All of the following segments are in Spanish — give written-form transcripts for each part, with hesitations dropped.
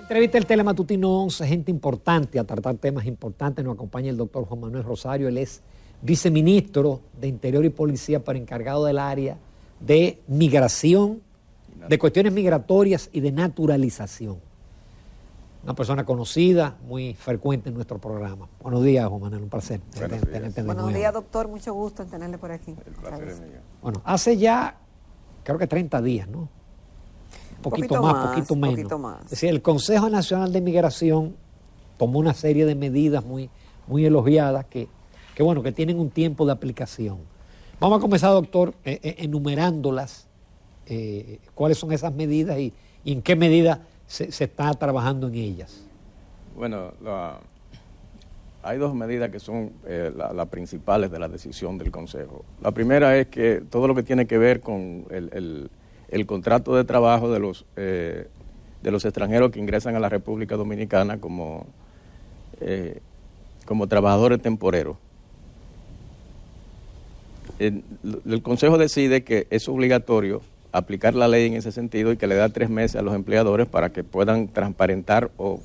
Entrevista el Telematutino 11, gente importante a tratar temas importantes. Nos acompaña el doctor Juan Manuel Rosario. Él es viceministro de Interior y Policía, pero encargado del área de migración, de cuestiones migratorias y de naturalización. Una persona conocida, muy frecuente en nuestro programa. Buenos días, Juan Manuel, un placer. Buenos días, doctor, mucho gusto en tenerle por aquí. El placer es mío. Bueno, hace ya, creo que 30 días, ¿no? Poquito más, poquito menos. Es decir, el Consejo Nacional de Migración tomó una serie de medidas muy elogiadas que tienen un tiempo de aplicación. Vamos a comenzar, doctor, enumerándolas, cuáles son esas medidas y en qué medida se está trabajando en ellas. Bueno, hay dos medidas que son las principales de la decisión del Consejo. La primera es que todo lo que tiene que ver con el contrato de trabajo de los extranjeros que ingresan a la República Dominicana como trabajadores temporeros. El Consejo decide que es obligatorio aplicar la ley en ese sentido y que le da 3 meses a los empleadores para que puedan transparentar o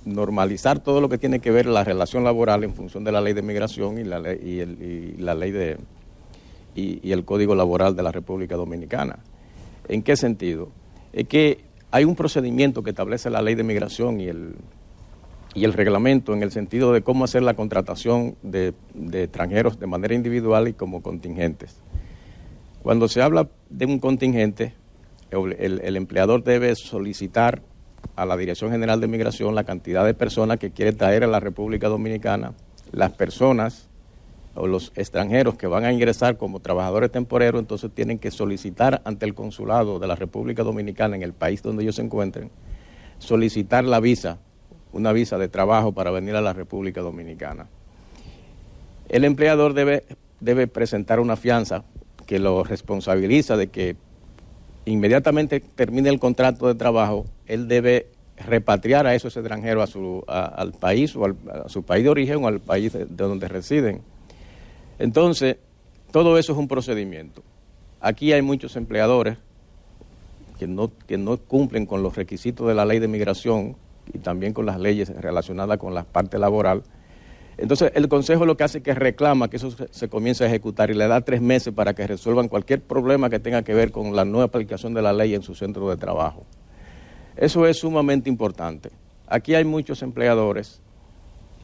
normalizar todo lo que tiene que ver la relación laboral en función de la ley de migración y el Código Laboral de la República Dominicana. ¿En qué sentido? Es que hay un procedimiento que establece la ley de migración y el reglamento en el sentido de cómo hacer la contratación de extranjeros de manera individual y como contingentes. Cuando se habla de un contingente, el empleador debe solicitar a la Dirección General de Migración la cantidad de personas que quiere traer a la República Dominicana. Las personas o los extranjeros que van a ingresar como trabajadores temporeros, entonces tienen que solicitar ante el consulado de la República Dominicana en el país donde ellos se encuentren, solicitar la visa, una visa de trabajo para venir a la República Dominicana. El empleador debe presentar una fianza que lo responsabiliza de que inmediatamente termine el contrato de trabajo, él debe repatriar a esos extranjeros al país o a su país de origen o al país de donde residen. Entonces, todo eso es un procedimiento. Aquí hay muchos empleadores que no cumplen con los requisitos de la ley de migración y también con las leyes relacionadas con la parte laboral. Entonces, el Consejo lo que hace es que reclama que eso se comience a ejecutar y le da 3 meses para que resuelvan cualquier problema que tenga que ver con la nueva aplicación de la ley en su centro de trabajo. Eso es sumamente importante. Aquí hay muchos empleadores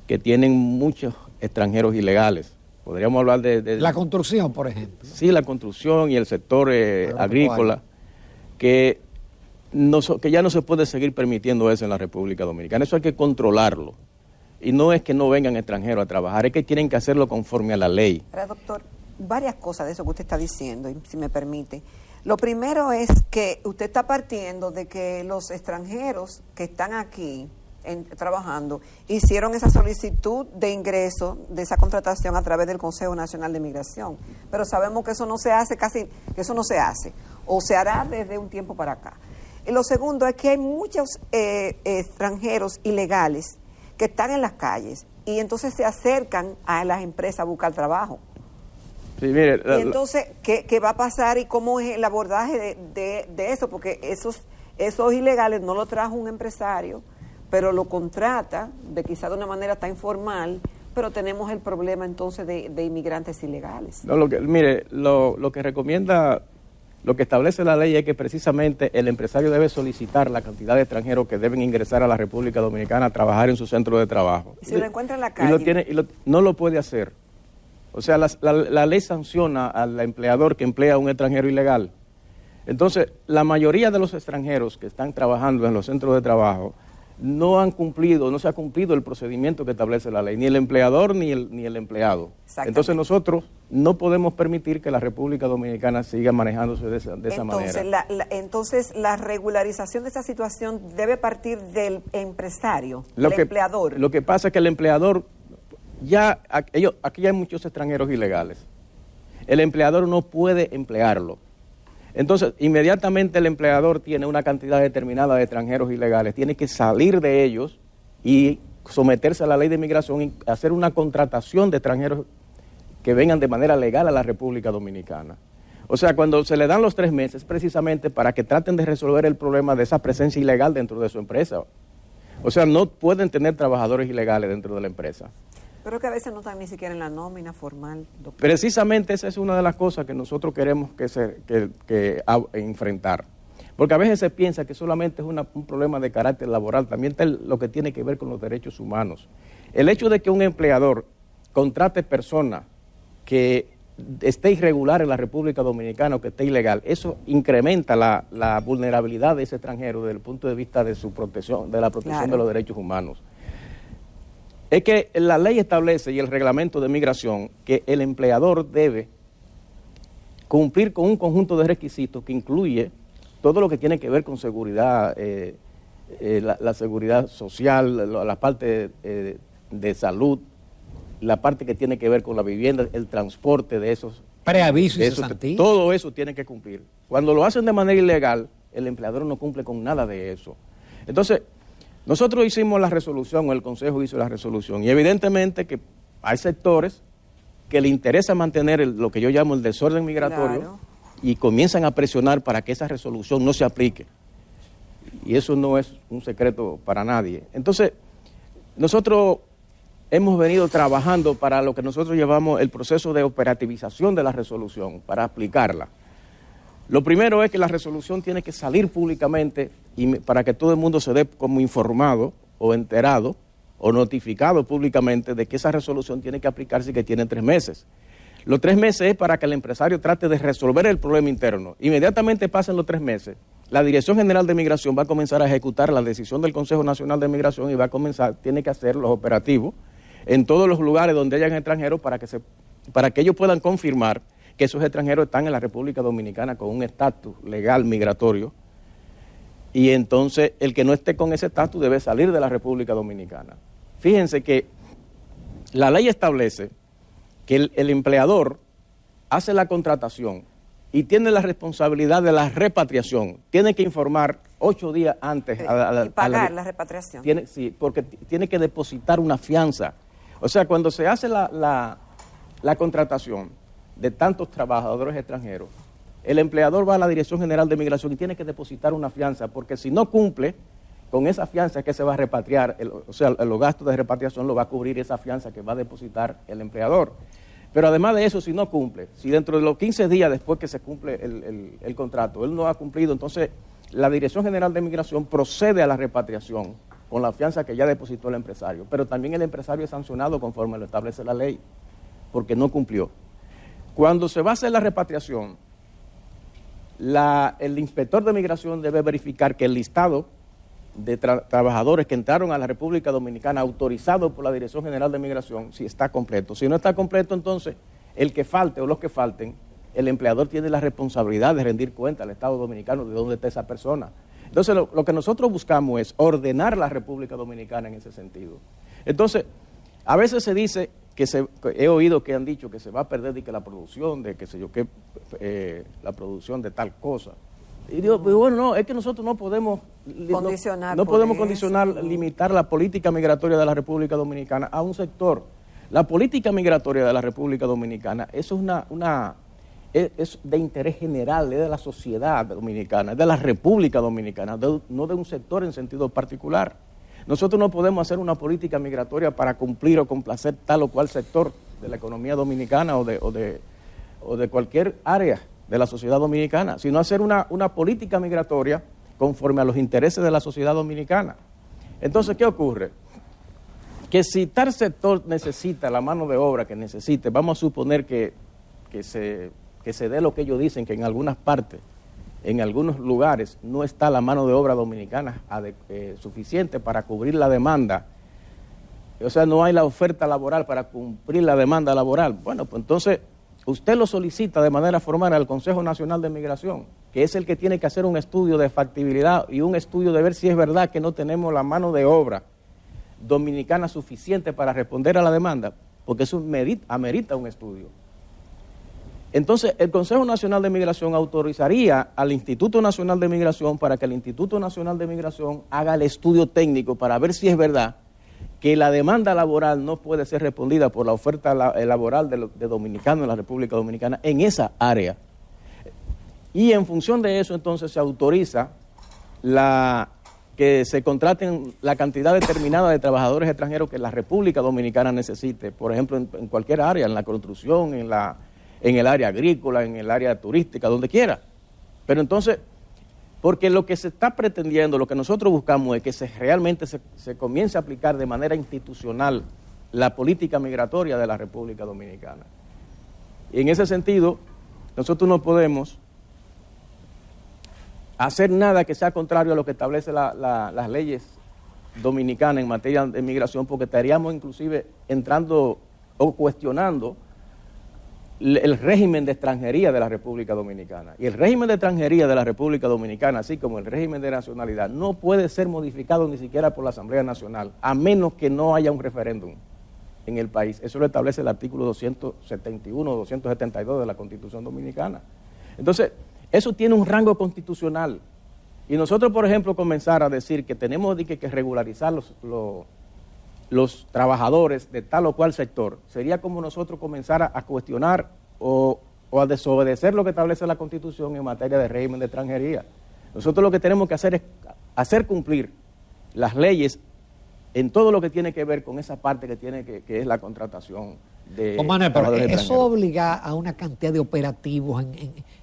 que tienen muchos extranjeros ilegales. Podríamos hablar de la construcción, por ejemplo. Sí, la construcción y el sector agrícola, que ya no se puede seguir permitiendo eso en la República Dominicana. Eso hay que controlarlo. Y no es que no vengan extranjeros a trabajar, es que tienen que hacerlo conforme a la ley. Ahora, doctor, varias cosas de eso que usted está diciendo, si me permite. Lo primero es que usted está partiendo de que los extranjeros que están aquí trabajando hicieron esa solicitud de ingreso, de esa contratación a través del Consejo Nacional de Migración. Pero sabemos que eso no se hace, o se hará desde un tiempo para acá. Y lo segundo es que hay muchos extranjeros ilegales que están en las calles y entonces se acercan a las empresas a buscar trabajo. Sí, mire, y entonces, ¿qué va a pasar y cómo es el abordaje de eso? Porque esos ilegales no lo trajo un empresario, pero lo contrata, quizá de una manera tan informal, pero tenemos el problema entonces de inmigrantes ilegales. No, lo que recomienda, lo que establece la ley es que precisamente el empresario debe solicitar la cantidad de extranjeros que deben ingresar a la República Dominicana a trabajar en su centro de trabajo. Y si lo encuentra en la calle. No lo puede hacer. O sea, la ley sanciona al empleador que emplea a un extranjero ilegal. Entonces, la mayoría de los extranjeros que están trabajando en los centros de trabajo no se ha cumplido el procedimiento que establece la ley, ni el empleador ni el empleado. Entonces nosotros no podemos permitir que la República Dominicana siga manejándose de esa manera. Entonces la regularización de esa situación debe partir del empresario, del empleador. Lo que pasa es que el empleador, aquí hay muchos extranjeros ilegales. El empleador no puede emplearlo. Entonces, inmediatamente el empleador tiene una cantidad determinada de extranjeros ilegales, tiene que salir de ellos y someterse a la ley de migración y hacer una contratación de extranjeros que vengan de manera legal a la República Dominicana. O sea, cuando se le dan los 3 meses, precisamente para que traten de resolver el problema de esa presencia ilegal dentro de su empresa. O sea, no pueden tener trabajadores ilegales dentro de la empresa. Pero que a veces no están ni siquiera en la nómina formal, doctor. Precisamente esa es una de las cosas que nosotros queremos enfrentar. Porque a veces se piensa que solamente es un problema de carácter laboral, también está lo que tiene que ver con los derechos humanos. El hecho de que un empleador contrate personas que esté irregular en la República Dominicana o que esté ilegal, eso incrementa la vulnerabilidad de ese extranjero desde el punto de vista de su protección, de la protección de los derechos humanos. Es que la ley establece y el reglamento de migración que el empleador debe cumplir con un conjunto de requisitos que incluye todo lo que tiene que ver con seguridad, la seguridad social, la parte de salud, la parte que tiene que ver con la vivienda, el transporte de esos. Preaviso y cesantía. Todo eso tiene que cumplir. Cuando lo hacen de manera ilegal, el empleador no cumple con nada de eso. Entonces, nosotros hicimos la resolución, o el Consejo hizo la resolución, y evidentemente que hay sectores que le interesa mantener lo que yo llamo el desorden migratorio, claro, y comienzan a presionar para que esa resolución no se aplique. Y eso no es un secreto para nadie. Entonces, nosotros hemos venido trabajando para lo que nosotros llamamos el proceso de operativización de la resolución, para aplicarla. Lo primero es que la resolución tiene que salir públicamente y para que todo el mundo se dé como informado o enterado o notificado públicamente de que esa resolución tiene que aplicarse y que tiene 3 meses. Los 3 meses es para que el empresario trate de resolver el problema interno. Inmediatamente pasen los 3 meses, la Dirección General de Migración va a comenzar a ejecutar la decisión del Consejo Nacional de Migración y tiene que hacer los operativos en todos los lugares donde hayan extranjeros para que ellos puedan confirmar que esos extranjeros están en la República Dominicana con un estatus legal migratorio, y entonces el que no esté con ese estatus debe salir de la República Dominicana. Fíjense que la ley establece que el empleador hace la contratación y tiene la responsabilidad de la repatriación. Tiene que informar 8 días antes. Y pagar la repatriación. Sí, porque tiene que depositar una fianza. O sea, cuando se hace la contratación de tantos trabajadores extranjeros, el empleador va a la Dirección General de Migración y tiene que depositar una fianza, porque si no cumple con esa fianza que se va a repatriar, los gastos de repatriación lo va a cubrir esa fianza que va a depositar el empleador. Pero además de eso, si no cumple, si dentro de los 15 días después que se cumple el contrato, él no ha cumplido, entonces la Dirección General de Migración procede a la repatriación con la fianza que ya depositó el empresario. Pero también el empresario es sancionado conforme lo establece la ley, porque no cumplió. Cuando se va a hacer la repatriación, el inspector de migración debe verificar que el listado de trabajadores que entraron a la República Dominicana autorizado por la Dirección General de Migración, si está completo. Si no está completo, entonces el que falte o los que falten, el empleador tiene la responsabilidad de rendir cuenta al Estado Dominicano de dónde está esa persona. Entonces lo que nosotros buscamos es ordenar la República Dominicana en ese sentido. Entonces, a veces se dice he oído que han dicho que se va a perder y que la producción de la producción de tal cosa. Y digo, pues bueno, no, es que nosotros no podemos condicionar, limitar la política migratoria de la República Dominicana a un sector. La política migratoria de la República Dominicana es de interés general, es de la sociedad dominicana, es de la República Dominicana, no de un sector en sentido particular. Nosotros no podemos hacer una política migratoria para cumplir o complacer tal o cual sector de la economía dominicana o de cualquier área de la sociedad dominicana, sino hacer una política migratoria conforme a los intereses de la sociedad dominicana. Entonces, ¿qué ocurre? Que si tal sector necesita la mano de obra que necesite, vamos a suponer que se dé lo que ellos dicen, que en algunas partes, en algunos lugares, no está la mano de obra dominicana suficiente para cubrir la demanda. O sea, no hay la oferta laboral para cumplir la demanda laboral. Bueno, pues entonces usted lo solicita de manera formal al Consejo Nacional de Migración, que es el que tiene que hacer un estudio de factibilidad y un estudio de ver si es verdad que no tenemos la mano de obra dominicana suficiente para responder a la demanda, porque eso amerita un estudio. Entonces, el Consejo Nacional de Migración autorizaría al Instituto Nacional de Migración para que el Instituto Nacional de Migración haga el estudio técnico para ver si es verdad que la demanda laboral no puede ser respondida por la oferta laboral de dominicanos en la República Dominicana en esa área. Y en función de eso, entonces, se autoriza que que se contraten la cantidad determinada de trabajadores extranjeros que la República Dominicana necesite, por ejemplo, en cualquier área, en la construcción, en el área agrícola, en el área turística, donde quiera. Pero entonces, porque lo que se está pretendiendo, lo que nosotros buscamos es que realmente se comience a aplicar de manera institucional la política migratoria de la República Dominicana. Y en ese sentido, nosotros no podemos hacer nada que sea contrario a lo que establece las leyes dominicanas en materia de migración, porque estaríamos inclusive entrando o cuestionando el régimen de extranjería de la República Dominicana. Y el régimen de extranjería de la República Dominicana, así como el régimen de nacionalidad, no puede ser modificado ni siquiera por la Asamblea Nacional, a menos que no haya un referéndum en el país. Eso lo establece el artículo 271 o 272 de la Constitución Dominicana. Entonces, eso tiene un rango constitucional. Y nosotros, por ejemplo, comenzar a decir que tenemos que regularizar los trabajadores de tal o cual sector, sería como nosotros comenzar a cuestionar o a desobedecer lo que establece la Constitución en materia de régimen de extranjería. Nosotros lo que tenemos que hacer es hacer cumplir las leyes en todo lo que tiene que ver con esa parte que es la contratación de Manuel, pero eso obliga a una cantidad de operativos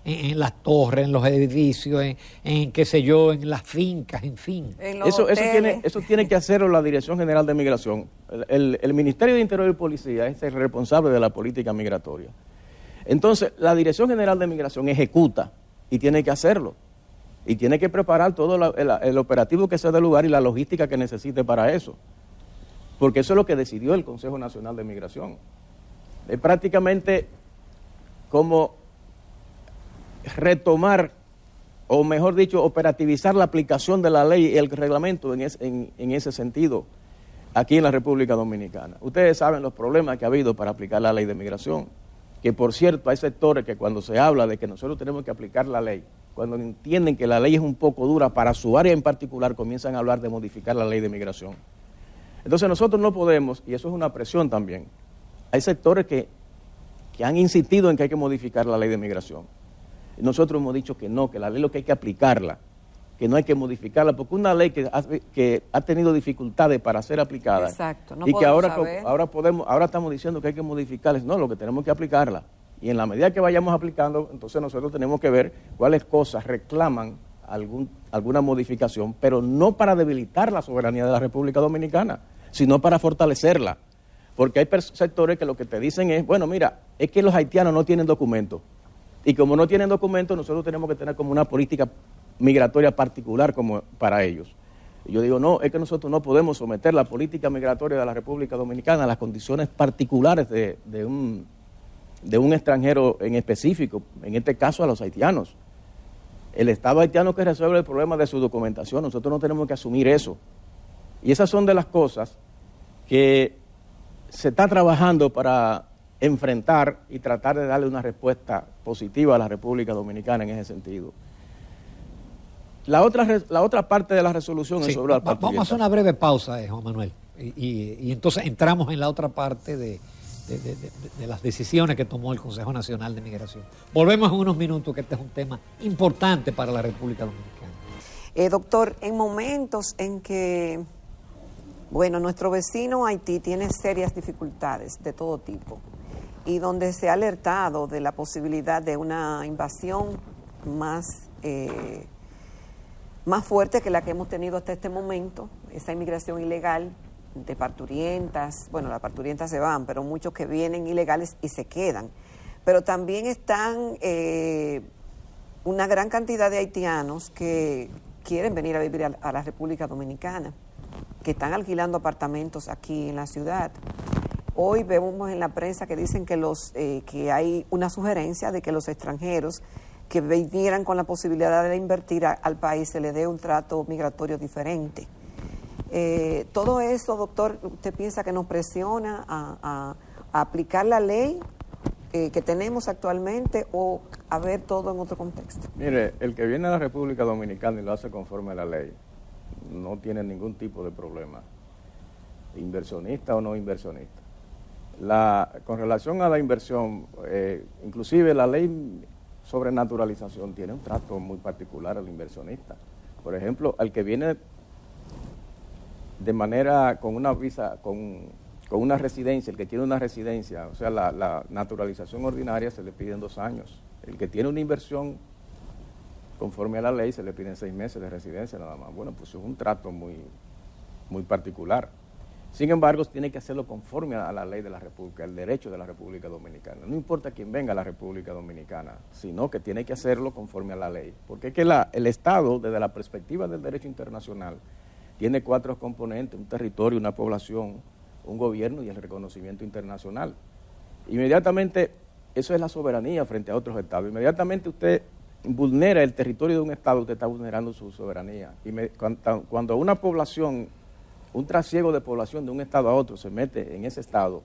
en las torres, en los edificios, en qué sé yo, en las fincas, en fin. Eso tiene que hacerlo la Dirección General de Migración. El Ministerio de Interior y Policía es el responsable de la política migratoria. Entonces, la Dirección General de Migración ejecuta y tiene que hacerlo. Y tiene que preparar todo el operativo que sea del lugar y la logística que necesite para eso. Porque eso es lo que decidió el Consejo Nacional de Migración. Es prácticamente como retomar, o mejor dicho, operativizar la aplicación de la ley y el reglamento en ese sentido aquí en la República Dominicana. Ustedes saben los problemas que ha habido para aplicar la ley de migración, que por cierto hay sectores que cuando se habla de que nosotros tenemos que aplicar la ley, cuando entienden que la ley es un poco dura para su área en particular, comienzan a hablar de modificar la ley de migración. Entonces nosotros no podemos, y eso es una presión también, hay sectores que han insistido en que hay que modificar la ley de migración. Y nosotros hemos dicho que no, que la ley lo que hay que aplicarla, que no hay que modificarla, porque una ley que ha tenido dificultades para ser aplicada. Exacto, no y que ahora estamos diciendo que hay que modificarla, no, lo que tenemos que aplicarla. Y en la medida que vayamos aplicando, entonces nosotros tenemos que ver cuáles cosas reclaman alguna modificación, pero no para debilitar la soberanía de la República Dominicana, sino para fortalecerla. Porque hay sectores que lo que te dicen es, bueno, mira, es que los haitianos no tienen documentos. Y como no tienen documentos, nosotros tenemos que tener como una política migratoria particular como para ellos. Y yo digo, no, es que nosotros no podemos someter la política migratoria de la República Dominicana a las condiciones particulares de un extranjero en específico, en este caso a los haitianos. El Estado haitiano que resuelve el problema de su documentación, nosotros no tenemos que asumir eso. Y esas son de las cosas que se está trabajando para enfrentar y tratar de darle una respuesta positiva a la República Dominicana en ese sentido. La otra parte de la resolución es sobre la parturienta. Vamos a hacer una breve pausa, Juan Manuel, y entonces entramos en la otra parte de las decisiones que tomó el Consejo Nacional de Migración. Volvemos en unos minutos, que este es un tema importante para la República Dominicana. Doctor, en momentos en que, nuestro vecino Haití tiene serias dificultades de todo tipo y donde se ha alertado de la posibilidad de una invasión más fuerte que la que hemos tenido hasta este momento, esa inmigración ilegal de parturientas, las parturientas se van, pero muchos que vienen ilegales y se quedan. Pero también están una gran cantidad de haitianos que quieren venir a vivir a la República Dominicana, que están alquilando apartamentos aquí en la ciudad. Hoy vemos en la prensa que dicen que hay una sugerencia de que los extranjeros que vinieran con la posibilidad de invertir al país se le dé un trato migratorio diferente. Todo eso, doctor, ¿usted piensa que nos presiona a aplicar la ley que tenemos actualmente o a ver todo en otro contexto? Mire, el que viene a la República Dominicana y lo hace conforme a la ley no tiene ningún tipo de problema, inversionista o no inversionista. Con relación a la inversión, inclusive la ley sobre naturalización tiene un trato muy particular al inversionista. Por ejemplo, al que viene de manera con una visa, con una residencia, el que tiene una residencia, o sea, la naturalización ordinaria se le pide en 2 años. El que tiene una inversión conforme a la ley se le piden 6 meses de residencia nada más. Bueno, pues es un trato muy, muy particular. Sin embargo, tiene que hacerlo conforme a la ley de la República, el derecho de la República Dominicana. No importa quién venga a la República Dominicana, sino que tiene que hacerlo conforme a la ley. Porque es que el Estado, desde la perspectiva del derecho internacional, tiene 4 componentes: un territorio, una población, un gobierno y el reconocimiento internacional. Inmediatamente, eso es la soberanía frente a otros estados. Inmediatamente usted vulnera el territorio de un estado, usted está vulnerando su soberanía. Y cuando una población, un trasiego de población de un estado a otro se mete en ese estado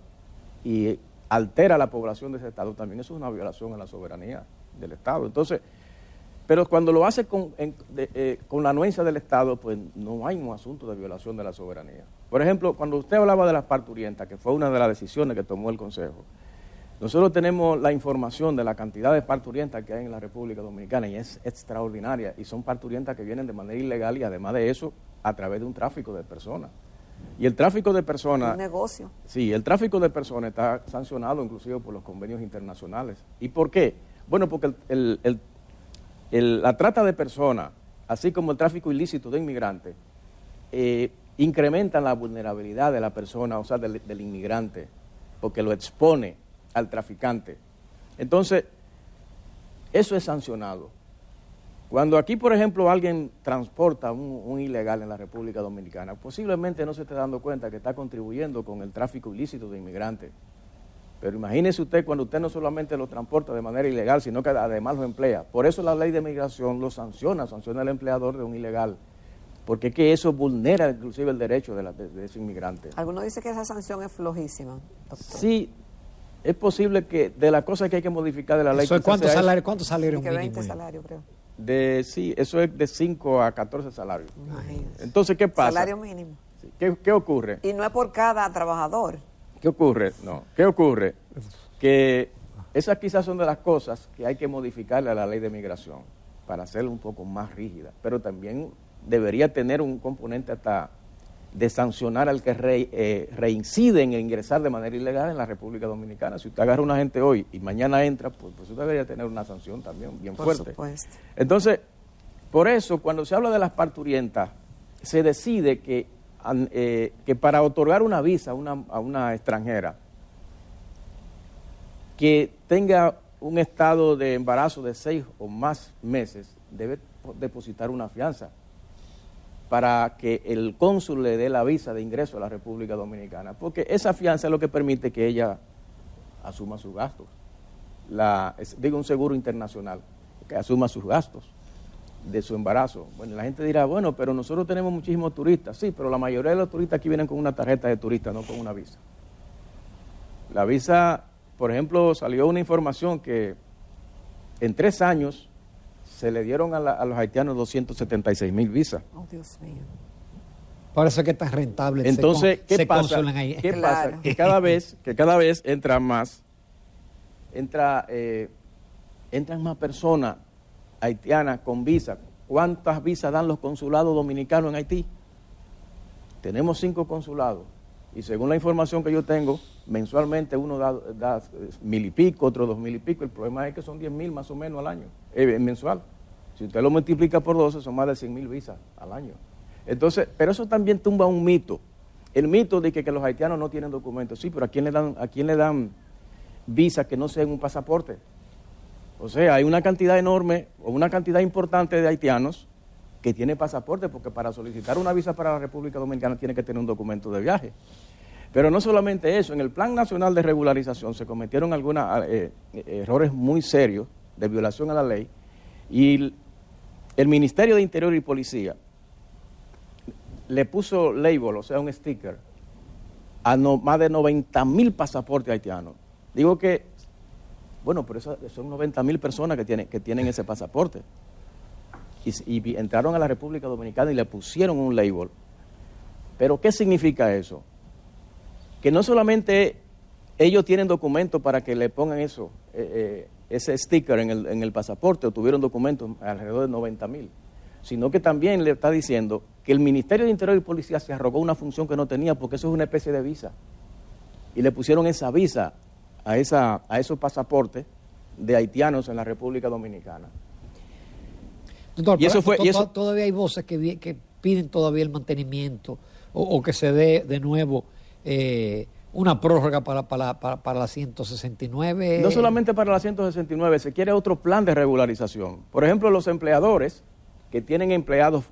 y altera la población de ese estado, también eso es una violación a la soberanía del estado. Entonces, pero cuando lo hace con la anuencia del Estado, pues no hay un asunto de violación de la soberanía. Por ejemplo, cuando usted hablaba de las parturientas, que fue una de las decisiones que tomó el Consejo, nosotros tenemos la información de la cantidad de parturientas que hay en la República Dominicana y es extraordinaria, y son parturientas que vienen de manera ilegal y además de eso a través de un tráfico de personas. Y el tráfico de personas... Un negocio. Sí, el tráfico de personas está sancionado inclusive por los convenios internacionales. ¿Y por qué? Bueno, porque la trata de personas, así como el tráfico ilícito de inmigrantes, incrementan la vulnerabilidad de la persona, o sea, del inmigrante, porque lo expone al traficante. Entonces, eso es sancionado. Cuando aquí, por ejemplo, alguien transporta un ilegal en la República Dominicana, posiblemente no se esté dando cuenta que está contribuyendo con el tráfico ilícito de inmigrantes. Pero imagínese usted cuando usted no solamente lo transporta de manera ilegal, sino que además lo emplea. Por eso la ley de migración lo sanciona al empleador de un ilegal, porque es que eso vulnera inclusive el derecho de ese inmigrante. Algunos dicen que esa sanción es flojísima, doctor. Sí, es posible que de las cosas que hay que modificar de la ley... ¿Cuántos salarios mínimos? 20 salarios, creo. Sí, eso es de 5 a 14 salarios. Entonces, ¿qué pasa? Salario mínimo. ¿Qué ocurre? Y no es por cada trabajador. ¿Qué ocurre? No. ¿Qué ocurre? Que esas quizás son de las cosas que hay que modificarle a la ley de migración para hacerla un poco más rígida, pero también debería tener un componente hasta de sancionar al que reincide en ingresar de manera ilegal en la República Dominicana. Si usted agarra a una gente hoy y mañana entra, pues usted debería tener una sanción también bien fuerte. Por supuesto. Entonces, por eso, cuando se habla de las parturientas, se decide que para otorgar una visa a una extranjera que tenga un estado de embarazo de 6 o más meses, debe depositar una fianza para que el cónsul le dé la visa de ingreso a la República Dominicana, porque esa fianza es lo que permite que ella asuma sus gastos. Digo, un seguro internacional, que asuma sus gastos de su embarazo. Bueno, la gente dirá, bueno, pero nosotros tenemos muchísimos turistas. Sí, pero la mayoría de los turistas aquí vienen con una tarjeta de turista, no con una visa. La visa, por ejemplo, salió una información que en 3 años se le dieron a los haitianos 276,000 visas. Oh, Dios mío. Por eso es que es tan rentable. Entonces, ¿qué pasa? Ahí. ¿Qué Claro. pasa? Que cada vez entran más personas haitianas con visa. ¿Cuántas visas dan los consulados dominicanos en Haití? Tenemos 5 consulados. Y según la información que yo tengo, mensualmente uno da 1,000 y pico, otro 2,000 y pico. El problema es que son 10,000 más o menos al año, mensual. Si usted lo multiplica por 12, son más de 100,000 visas al año. Entonces, pero eso también tumba un mito. El mito de que los haitianos no tienen documentos. Sí, pero ¿a quién le dan visas que no sean un pasaporte? O sea, hay una cantidad enorme o una cantidad importante de haitianos que tienen pasaporte, porque para solicitar una visa para la República Dominicana tiene que tener un documento de viaje. Pero no solamente eso, en el Plan Nacional de Regularización se cometieron algunos errores muy serios de violación a la ley, y el Ministerio de Interior y Policía le puso label, o sea, un sticker, a más de 90,000 pasaportes haitianos. Digo que, bueno, pero son 90,000 personas que tienen ese pasaporte. Y entraron a la República Dominicana y le pusieron un label. Pero ¿qué significa eso? Que no solamente ellos tienen documentos para que le pongan ese sticker en el pasaporte, o tuvieron documentos alrededor de 90,000, sino que también le está diciendo que el Ministerio de Interior y Policía se arrogó una función que no tenía, porque eso es una especie de visa. Y le pusieron esa visa a esos pasaportes de haitianos en la República Dominicana. Doctor, y eso todavía hay voces que piden todavía el mantenimiento o que se dé de nuevo una prórroga para la 169. No solamente para la 169, se quiere otro plan de regularización. Por ejemplo, los empleadores que tienen empleados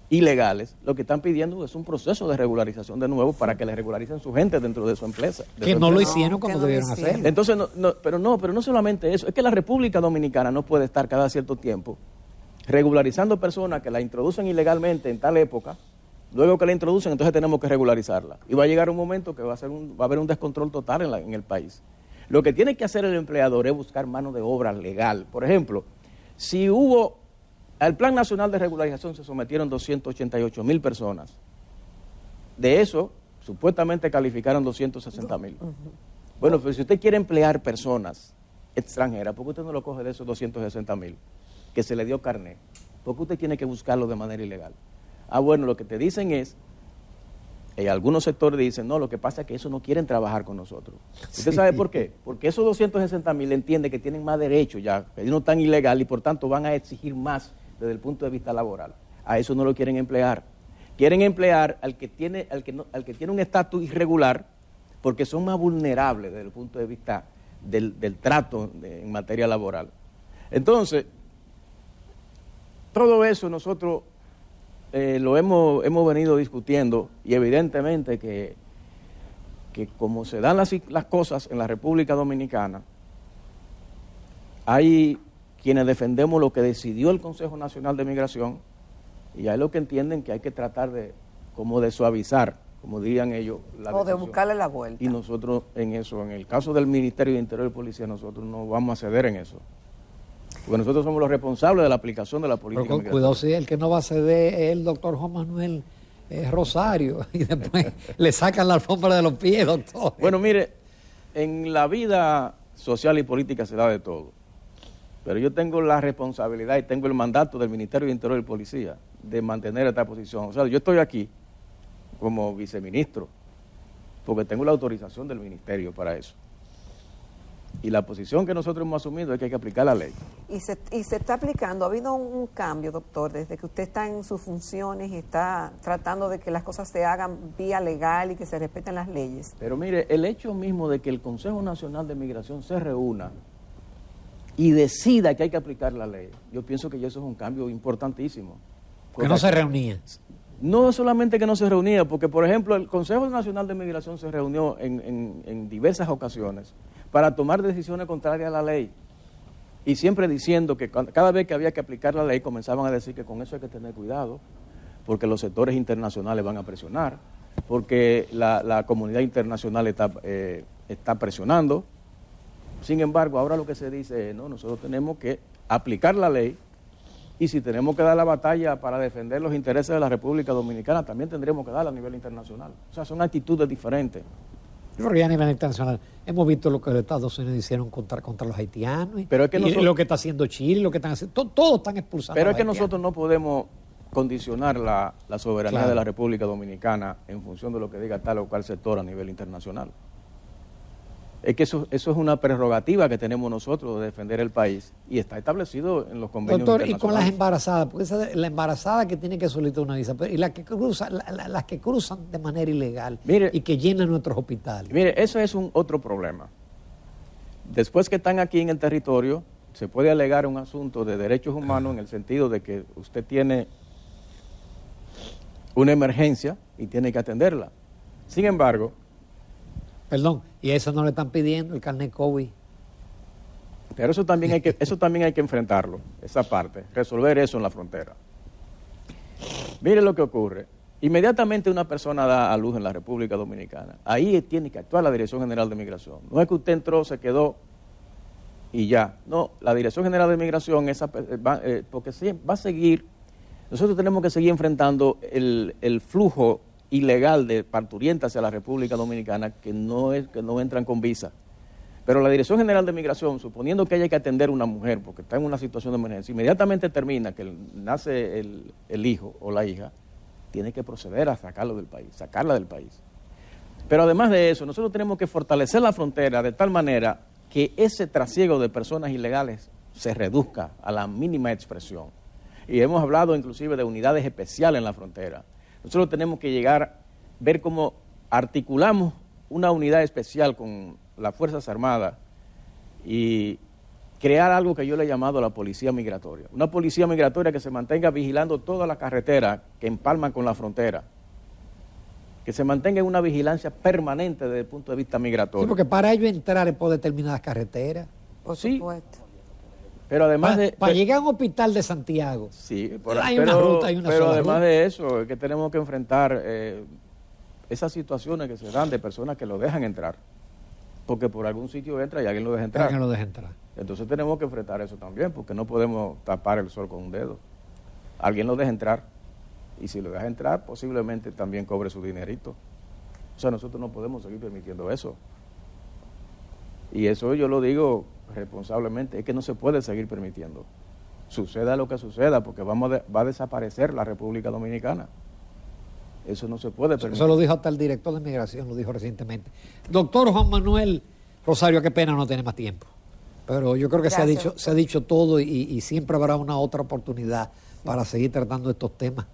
ilegales, lo que están pidiendo es un proceso de regularización de nuevo para que les regularicen su gente dentro de su empresa. Que no lo hicieron como debieron hacerlo. Entonces, pero no solamente eso, es que la República Dominicana no puede estar cada cierto tiempo regularizando personas que la introducen ilegalmente en tal época, luego que la introducen, entonces tenemos que regularizarla. Y va a llegar un momento que va a haber un descontrol total en el país. Lo que tiene que hacer el empleador es buscar mano de obra legal. Por ejemplo, si al Plan Nacional de Regularización se sometieron 288,000 personas. De eso, supuestamente calificaron 260,000. Bueno, pero si usted quiere emplear personas extranjeras, ¿por qué usted no lo coge de esos 260,000? Que se le dio carné. ¿Por qué usted tiene que buscarlo de manera ilegal? Bueno, lo que te dicen es, algunos sectores dicen, no, lo que pasa es que esos no quieren trabajar con nosotros. ¿Usted sabe por qué? Porque esos 260,000 entienden que tienen más derechos ya, que no están ilegal y por tanto van a exigir más desde el punto de vista laboral. A eso no lo quieren emplear. Quieren emplear al que tiene un estatus irregular, porque son más vulnerables desde el punto de vista del trato en materia laboral. Entonces, todo eso nosotros lo hemos venido discutiendo, y evidentemente que como se dan las cosas en la República Dominicana, hay quienes defendemos lo que decidió el Consejo Nacional de Migración, y hay los que entienden que hay que tratar de suavizar, como dirían ellos, la decisión. O de buscarle la vuelta. Y nosotros en el caso del Ministerio de Interior y Policía, nosotros no vamos a ceder en eso. Porque nosotros somos los responsables de la aplicación de la política migratoria. Cuidado, si el que no va a ceder es el doctor Juan Manuel Rosario, y después le sacan la alfombra de los pies, doctor. Bueno, mire, en la vida social y política se da de todo. Pero yo tengo la responsabilidad y tengo el mandato del Ministerio de Interior y Policía de mantener esta posición. O sea, yo estoy aquí como viceministro porque tengo la autorización del ministerio para eso. Y la posición que nosotros hemos asumido es que hay que aplicar la ley. Y se está aplicando. ¿Ha habido un cambio, doctor, desde que usted está en sus funciones y está tratando de que las cosas se hagan vía legal y que se respeten las leyes? Pero mire, el hecho mismo de que el Consejo Nacional de Migración se reúna y decida que hay que aplicar la ley, yo pienso que eso es un cambio importantísimo. Que no se reunía. No solamente que no se reunía, porque por ejemplo el Consejo Nacional de Migración se reunió en diversas ocasiones para tomar decisiones contrarias a la ley, y siempre diciendo que cada vez que había que aplicar la ley comenzaban a decir que con eso hay que tener cuidado, porque los sectores internacionales van a presionar, porque la comunidad internacional está presionando. Sin embargo, ahora lo que se dice es, no, nosotros tenemos que aplicar la ley, y si tenemos que dar la batalla para defender los intereses de la República Dominicana, también tendremos que darla a nivel internacional. O sea, son actitudes diferentes. Yo creo que a nivel internacional hemos visto lo que los Estados Unidos hicieron contra los haitianos, pero es que lo que está haciendo Chile, lo que están haciendo, todos están expulsando. Pero es que nosotros no podemos condicionar la soberanía de la República Dominicana en función de lo que diga tal o cual sector a nivel internacional. Es que eso es una prerrogativa que tenemos nosotros de defender el país, y está establecido en los convenios internacionales. Y con las embarazadas, porque la embarazada que tiene que solicitar una visa, y las que cruzan de manera ilegal, mire, y que llenan nuestros hospitales. Mire, eso es otro problema. Después que están aquí en el territorio, se puede alegar un asunto de derechos humanos en el sentido de que usted tiene una emergencia y tiene que atenderla. Sin embargo, perdón, y a eso no le están pidiendo el carnet COVID. Pero eso también hay que enfrentarlo, esa parte, resolver eso en la frontera. Mire lo que ocurre. Inmediatamente una persona da a luz en la República Dominicana. Ahí tiene que actuar la Dirección General de Migración. No es que usted entró, se quedó y ya. No, la Dirección General de Migración, porque va a seguir, nosotros tenemos que seguir enfrentando el flujo ilegal de parturientas hacia la República Dominicana que no entran con visa. Pero la Dirección General de Migración, suponiendo que haya que atender a una mujer porque está en una situación de emergencia, inmediatamente termina que nace el hijo o la hija, tiene que proceder a sacarlo del país, sacarla del país. Pero además de eso, nosotros tenemos que fortalecer la frontera de tal manera que ese trasiego de personas ilegales se reduzca a la mínima expresión. Y hemos hablado inclusive de unidades especiales en la frontera. Nosotros tenemos que llegar, ver cómo articulamos una unidad especial con las Fuerzas Armadas y crear algo que yo le he llamado la policía migratoria. Una policía migratoria que se mantenga vigilando toda la carretera que empalman con la frontera. Que se mantenga en una vigilancia permanente desde el punto de vista migratorio. Sí, porque para ello entrar por determinadas carreteras. Por supuesto. Pero además para llegar a un hospital de Santiago. Sí, hay una ruta, hay una pero sola además ruta. de eso, es que tenemos que enfrentar esas situaciones que se dan de personas que lo dejan entrar. Porque por algún sitio entra y alguien lo deja entrar. Alguien lo deja entrar. Entonces tenemos que enfrentar eso también, porque no podemos tapar el sol con un dedo. Alguien lo deja entrar. Y si lo deja entrar, posiblemente también cobre su dinerito. O sea, nosotros no podemos seguir permitiendo eso. Y eso yo lo digo responsablemente, es que no se puede seguir permitiendo. Suceda lo que suceda, porque va a desaparecer la República Dominicana. Eso no se puede permitir. Eso lo dijo hasta el director de Migración, lo dijo recientemente. Doctor Juan Manuel Rosario, qué pena no tener más tiempo. Pero yo creo que se ha dicho todo y siempre habrá una otra oportunidad para seguir tratando estos temas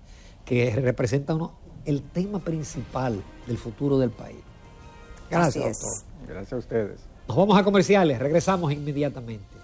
que representan el tema principal del futuro del país. Gracias, doctor. Gracias a ustedes. Nos vamos a comerciales, regresamos inmediatamente.